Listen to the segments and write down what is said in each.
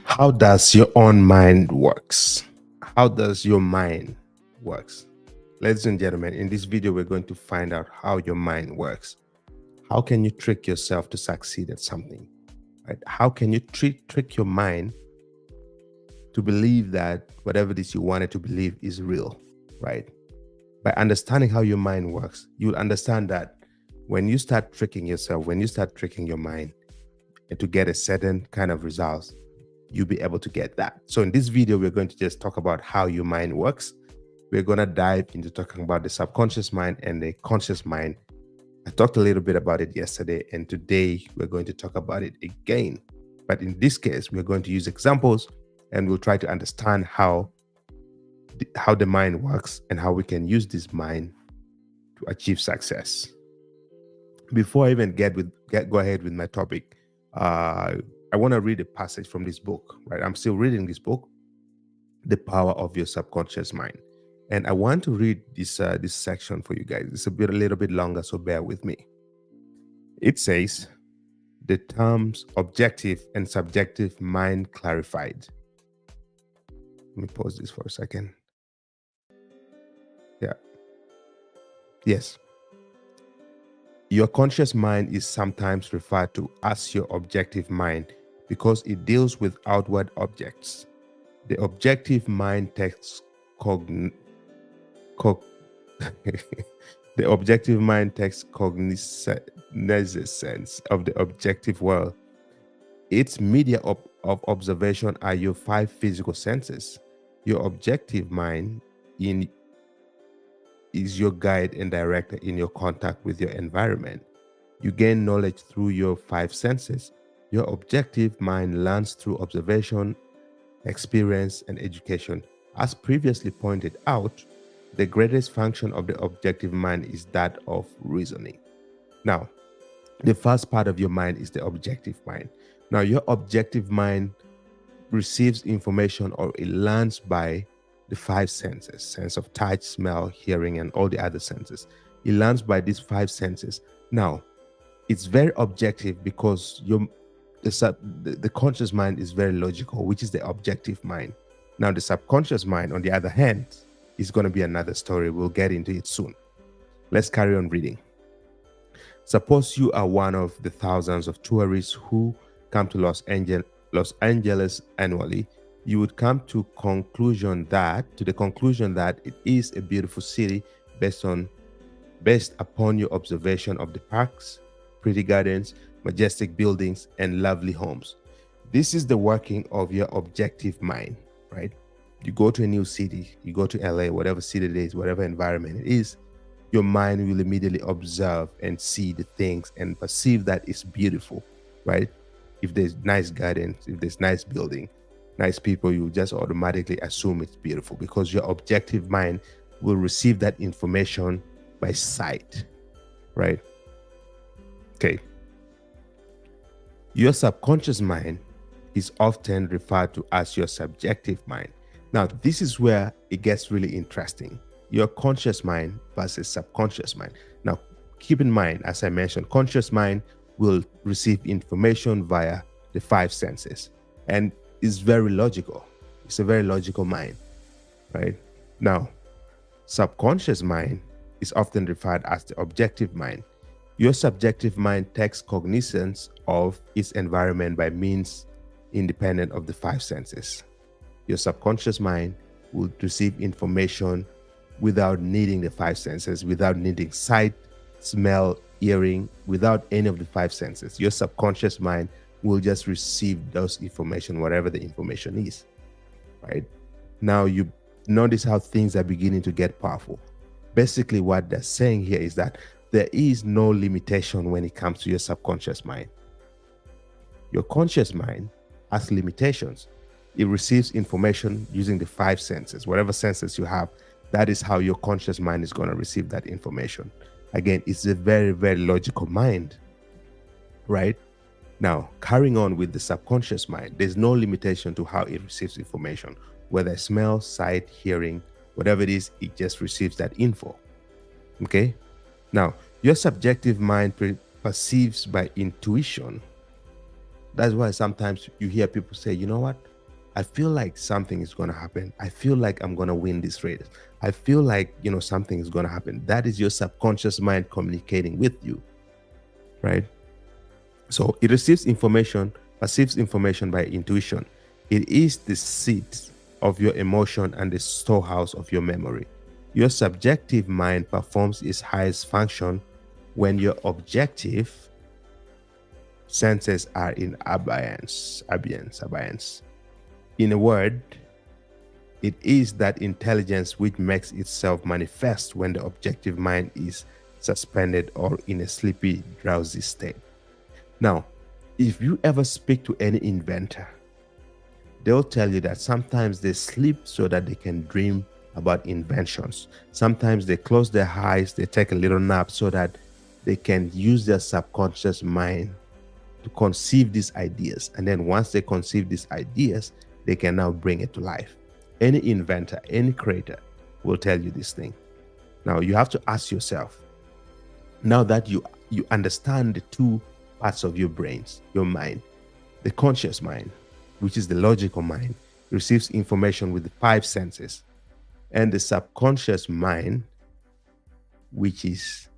How does your own mind works? How does your mind works? Ladies and gentlemen, in this video, we're going to find out how your mind works. How can you trick yourself to succeed at something? Right? How can you trick your mind to believe that whatever it is you wanted to believe is real? Right? By understanding how your mind works, you'll understand that when you start tricking yourself, when you start tricking your mind and to get a certain kind of results, you'll be able to get that. So in this video, we're going to just talk about how your mind works. We're going to dive into talking about the subconscious mind and the conscious mind. I talked a little bit about it yesterday, and today we're going to talk about it again. But in this case, we're going to use examples and we'll try to understand how the mind works and how we can use this mind to achieve success. Before I even go ahead with my topic, I want to read a passage from this book. Right, I'm still reading this book, The Power of Your Subconscious Mind, and I want to read this section for you guys. It's a little bit longer, so bear with me. It says, "The terms objective and subjective mind clarified." Let me pause this for a second. Yeah. Yes. Your conscious mind is sometimes referred to as your objective mind because it deals with outward objects. The objective mind takes the objective mind takes cognizance of the objective world. Its media of observation are your 5 physical senses. Your objective mind is your guide and director in your contact with your environment. You gain knowledge through your 5 senses. Your objective mind learns through observation, experience, and education. As previously pointed out, the greatest function of the objective mind is that of reasoning. Now, the first part of your mind is the objective mind. Now, your objective mind receives information, or it learns by the 5 senses: sense of touch, smell, hearing, and all the other senses. It learns by these 5 senses. Now, it's very objective because the conscious mind is very logical, which is the objective mind. Now, the subconscious mind, on the other hand, is going to be another story. We'll get into it soon. Let's carry on reading. Suppose you are one of the thousands of tourists who come to Los Angeles annually. You would come to the conclusion that it is a beautiful city based upon your observation of the parks, pretty gardens, majestic buildings, and lovely homes. This is the working of your objective mind, right? You go to a new city, you go to LA, whatever city it is, whatever environment it is, your mind will immediately observe and see the things and perceive that it's beautiful, right? If there's nice gardens, if there's nice building, nice people, you just automatically assume it's beautiful because your objective mind will receive that information by sight, right? Okay. Your subconscious mind is often referred to as your subjective mind. Now, this is where it gets really interesting. Your conscious mind versus subconscious mind. Now, keep in mind, as I mentioned, conscious mind will receive information via the 5 senses, and is very logical. It's a very logical mind, right? Now, subconscious mind is often referred as the objective mind. Your subjective mind takes cognizance of its environment by means independent of the 5 senses. Your subconscious mind will receive information without needing the 5 senses, without needing sight, smell, hearing, without any of the 5 senses. Your subconscious mind will just receive those information, whatever the information is, right? Now, you notice how things are beginning to get powerful. Basically, what they're saying here is that there is no limitation when it comes to your subconscious mind. Your conscious mind has limitations. It receives information using the 5 senses. Whatever senses you have, that is how your conscious mind is going to receive that information. Again, it's a very, very logical mind, right? Now, carrying on with the subconscious mind, there's no limitation to how it receives information. Whether smell, sight, hearing, whatever it is, it just receives that info. Okay? Now, your subjective mind perceives by intuition. That's why sometimes you hear people say, you know what? I feel like something is going to happen. I feel like I'm going to win this race. I feel like, something is going to happen. That is your subconscious mind communicating with you, right? So it receives information, perceives information by intuition. It is the seat of your emotion and the storehouse of your memory. Your subjective mind performs its highest function when your objective senses are in abeyance. In a word, it is that intelligence which makes itself manifest when the objective mind is suspended or in a sleepy, drowsy state. Now, if you ever speak to any inventor, they'll tell you that sometimes they sleep so that they can dream about inventions. Sometimes they close their eyes, they take a little nap so that they can use their subconscious mind to conceive these ideas. And then once they conceive these ideas, they can now bring it to life. Any inventor, any creator will tell you this thing. Now you have to ask yourself, now that you understand the two parts of your brains, your mind, the conscious mind, which is the logical mind, receives information with the five senses, and the subconscious mind, which is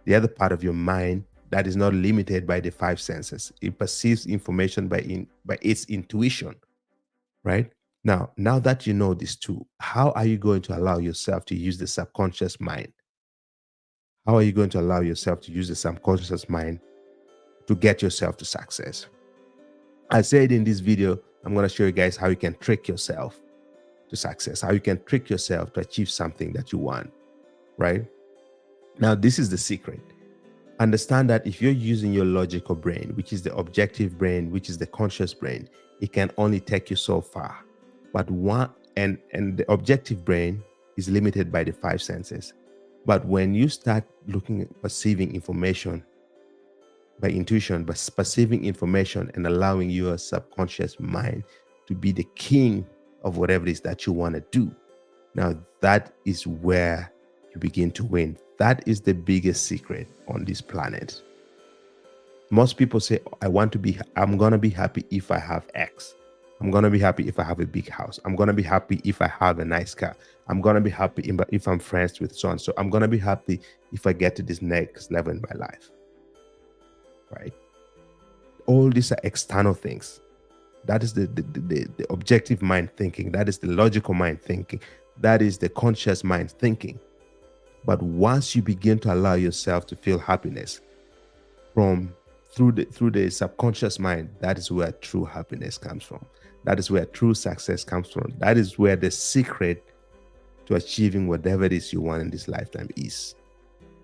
the other part of your mind that is not limited by the five senses. It perceives information by its intuition, right? Now that you know these two, how are you going to allow yourself to use the subconscious mind? How are you going to allow yourself to use the subconscious mind to get yourself to success? I said in this video, I'm going to show you guys how you can trick yourself to success, how you can trick yourself to achieve something that you want, right? Now, this is the secret. Understand that if you're using your logical brain, which is the objective brain, which is the conscious brain, it can only take you so far. But the objective brain is limited by the five senses. But when you start perceiving information by intuition, but perceiving information and allowing your subconscious mind to be the king of whatever it is that you want to do, now that is where you begin to win. That is the biggest secret on this planet. Most people say, I'm going to be happy if I have X. I'm going to be happy if I have a big house. I'm going to be happy if I have a nice car. I'm going to be happy if I'm friends with so and so. I'm going to be happy if I get to this next level in my life. Right? All these are external things. That is the objective mind thinking. That is the logical mind thinking. That is the conscious mind thinking. But once you begin to allow yourself to feel happiness through the subconscious mind, that is where true happiness comes from. That is where true success comes from. That is where the secret to achieving whatever it is you want in this lifetime is.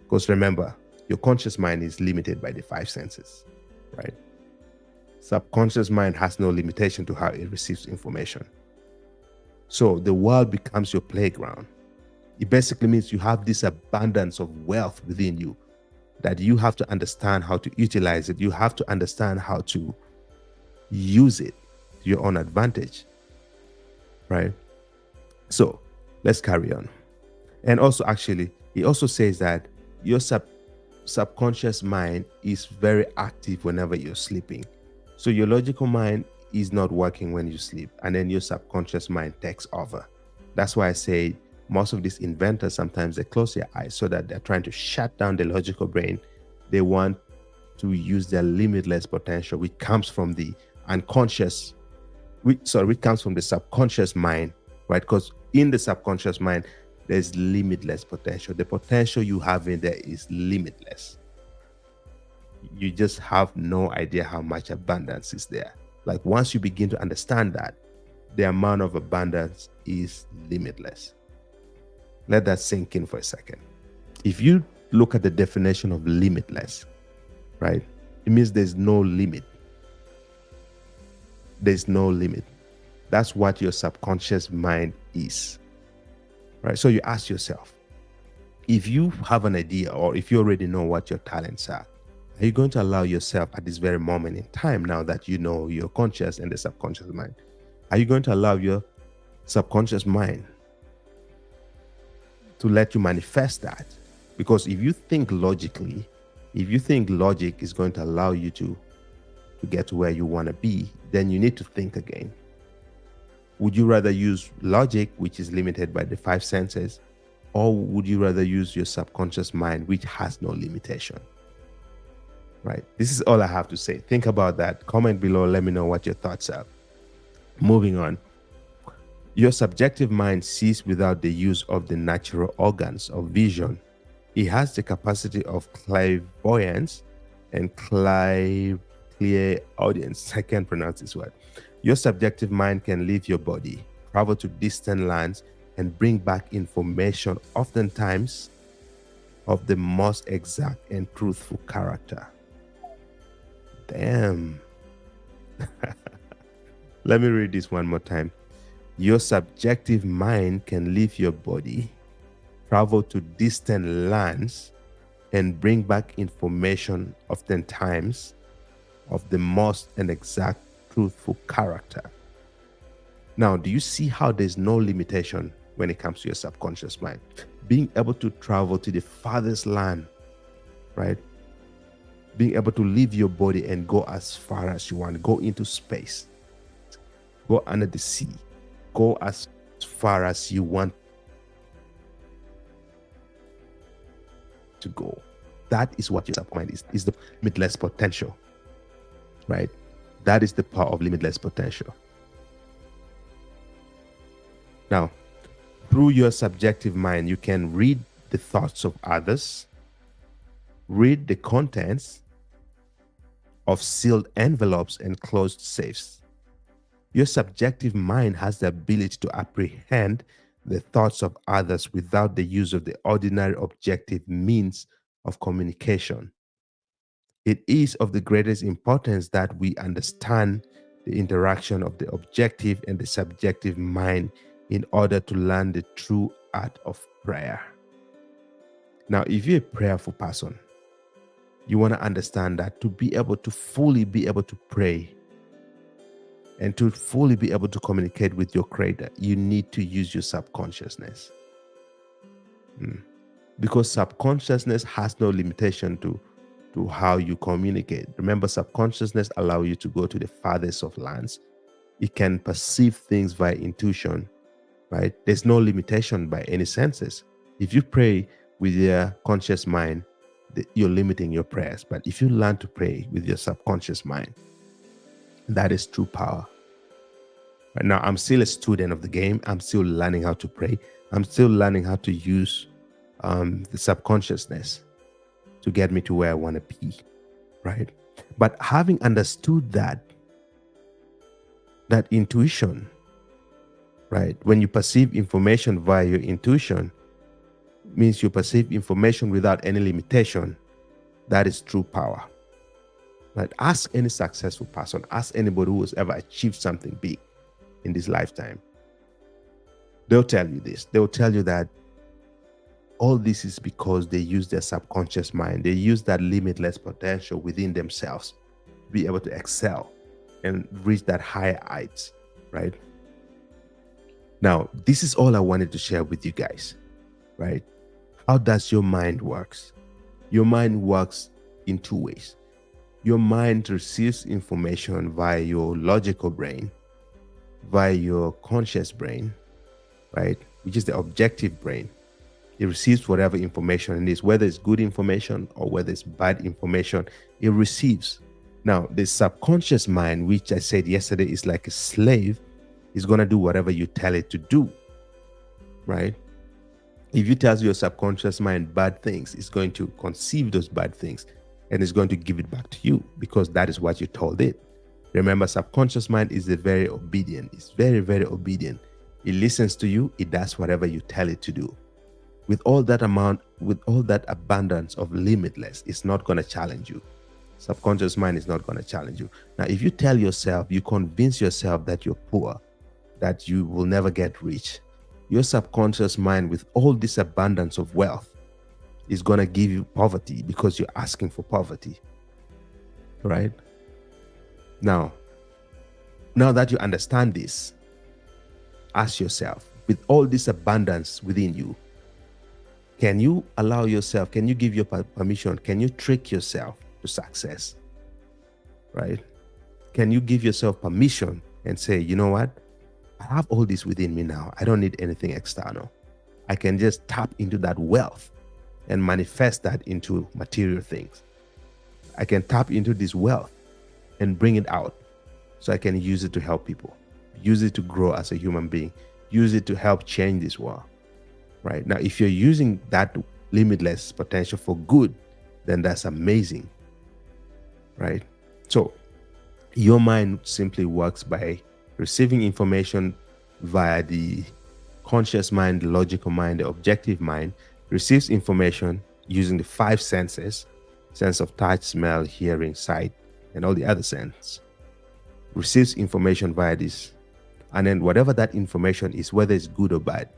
Because remember, your conscious mind is limited by the five senses, right? Subconscious mind has no limitation to how it receives information. So the world becomes your playground. It basically means you have this abundance of wealth within you that you have to understand how to utilize it. You have to understand how to use it to your own advantage, right? So let's carry on. And also, actually, he also says that your subconscious mind is very active whenever you're sleeping. So your logical mind is not working when you sleep, and then your subconscious mind takes over. That's why I say most of these inventors, sometimes they close their eyes so that they're trying to shut down the logical brain. They want to use their limitless potential, which comes from the which comes from the subconscious mind, right? Because in the subconscious mind, there's limitless potential. The potential you have in there is limitless. You just have no idea how much abundance is there. Like once you begin to understand that, the amount of abundance is limitless. Let that sink in for a second. If you look at the definition of limitless, right, it means there's no limit. There's no limit. That's what your subconscious mind is, right? So you ask yourself, if you have an idea or if you already know what your talents are you going to allow yourself at this very moment in time, now that you know your conscious and the subconscious mind, are you going to allow your subconscious mind to let you manifest that? Because if you think logically, if you think logic is going to allow you to to get to where you want to be, then you need to think again. Would you rather use logic, which is limited by the five senses, or would you rather use your subconscious mind, which has no limitation? Right? This is all I have to say. Think about that. Comment below. Let me know what your thoughts are. Moving on. Your subjective mind sees without the use of the natural organs of vision. It has the capacity of clairvoyance and clairaudience. I can't pronounce this word. Your subjective mind can leave your body, travel to distant lands, and bring back information, oftentimes of the most exact and truthful character. Damn. Let me read this one more time. Your subjective mind can leave your body, travel to distant lands, and bring back information, oftentimes of the most and exact truthful character. Now, do you see how there's no limitation when it comes to your subconscious mind? Being able to travel to the farthest land, right? Being able to leave your body and go as far as you want, go into space, go under the sea, go as far as you want to go. That is what your subconscious mind is the limitless potential, right? That is the power of limitless potential. Now, through your subjective mind, you can read the thoughts of others, read the contents of sealed envelopes and closed safes. Your subjective mind has the ability to apprehend the thoughts of others without the use of the ordinary objective means of communication. It is of the greatest importance that we understand the interaction of the objective and the subjective mind in order to learn the true art of prayer. Now, if you're a prayerful person, you want to understand that to be able to fully be able to pray and to fully be able to communicate with your creator, you need to use your subconsciousness. Because subconsciousness has no limitation to how you communicate. Remember, subconsciousness allows you to go to the farthest of lands. It can perceive things via intuition, right? There's no limitation by any senses. If you pray with your conscious mind, you're limiting your prayers. But if you learn to pray with your subconscious mind, that is true power. Right now, I'm still a student of the game. I'm still learning how to pray. I'm still learning how to use the subconsciousness to get me to where I want to be, right? But having understood that intuition, right? When you perceive information via your intuition, means you perceive information without any limitation. That is true power. Right? Ask any successful person, ask anybody who has ever achieved something big in this lifetime. They'll tell you this. They'll tell you that all this is because they use their subconscious mind. They use that limitless potential within themselves to be able to excel and reach that higher heights, right? Now, this is all I wanted to share with you guys, right? How does your mind works? Your mind works in two ways. Your mind receives information via your logical brain, via your conscious brain, right? Which is the objective brain. It receives whatever information it is, whether it's good information or whether it's bad information, it receives. Now, the subconscious mind, which I said yesterday is like a slave, is going to do whatever you tell it to do, right? If you tell your subconscious mind bad things, it's going to conceive those bad things and it's going to give it back to you because that is what you told it. Remember, subconscious mind is very obedient. It's very, very obedient. It listens to you. It does whatever you tell it to do. With all that abundance of limitless, it's not going to challenge you. Subconscious mind is not going to challenge you. Now, if you tell yourself, you convince yourself that you're poor, that you will never get rich, your subconscious mind, with all this abundance of wealth, is going to give you poverty because you're asking for poverty, right? Now that you understand this, ask yourself, with all this abundance within you, can you allow yourself, can you give your permission, can you trick yourself to success, right? Can you give yourself permission and say, you know what? I have all this within me now. I don't need anything external. I can just tap into that wealth and manifest that into material things. I can tap into this wealth and bring it out so I can use it to help people, use it to grow as a human being, use it to help change this world. Right now, if you're using that limitless potential for good, then that's amazing. Right? So your mind simply works by receiving information via the conscious mind, the logical mind, the objective mind, receives information using the five senses: sense of touch, smell, hearing, sight, and all the other senses. Receives information via this. And then whatever that information is, whether it's good or bad,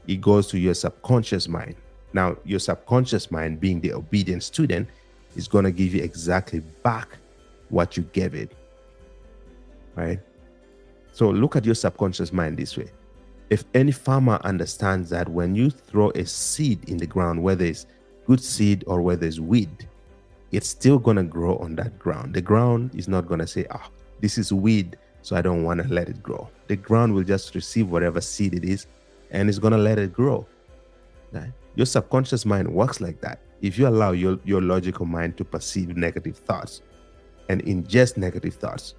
it goes to your subconscious mind. Now, your subconscious mind, being the obedient student, is going to give you exactly back what you gave it. Right? So look at your subconscious mind this way. If any farmer understands that when you throw a seed in the ground, whether it's good seed or whether it's weed, it's still going to grow on that ground. The ground is not going to say, oh, this is weed, so I don't want to let it grow. The ground will just receive whatever seed it is, and it's going to let it grow. Right? Your subconscious mind works like that. If you allow your logical mind to perceive negative thoughts and ingest negative thoughts,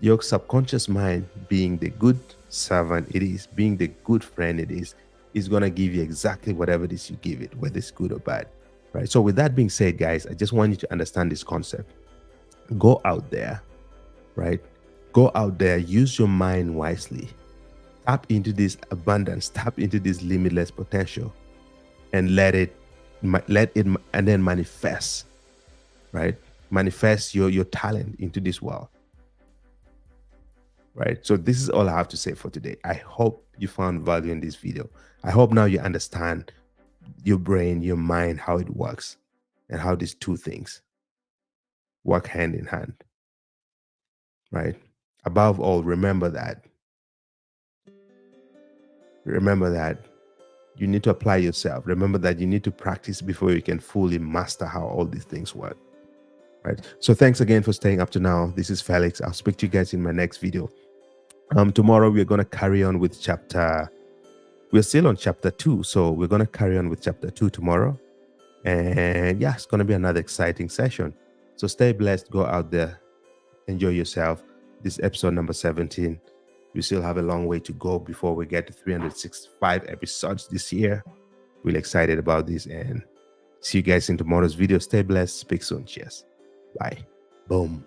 your subconscious mind, being the good servant it is, being the good friend it is going to give you exactly whatever it is you give it, whether it's good or bad. Right? So with that being said, guys, I just want you to understand this concept. Go out there, right? Go out there, use your mind wisely. Tap into this abundance, tap into this limitless potential, and let it and then manifest, right? Manifest your talent into this world. Right? So this is all I have to say for today. I hope you found value in this video. I hope now you understand your brain, your mind, how it works, and how these two things work hand in hand. Right? Above all, remember that you need to apply yourself. Remember that you need to practice before you can fully master how all these things work. Right? So thanks again for staying up to now. This is Felix. I'll speak to you guys in my next video. Tomorrow we're going to carry on with we're still on chapter 2, so we're going to carry on with chapter 2 tomorrow. And yeah, it's going to be another exciting session. So stay blessed, go out there, enjoy yourself. This is episode number 17. We still have a long way to go before we get to 365 episodes this year. Really excited about this, and see you guys in tomorrow's video. Stay blessed. Speak soon. Cheers. Bye. Boom.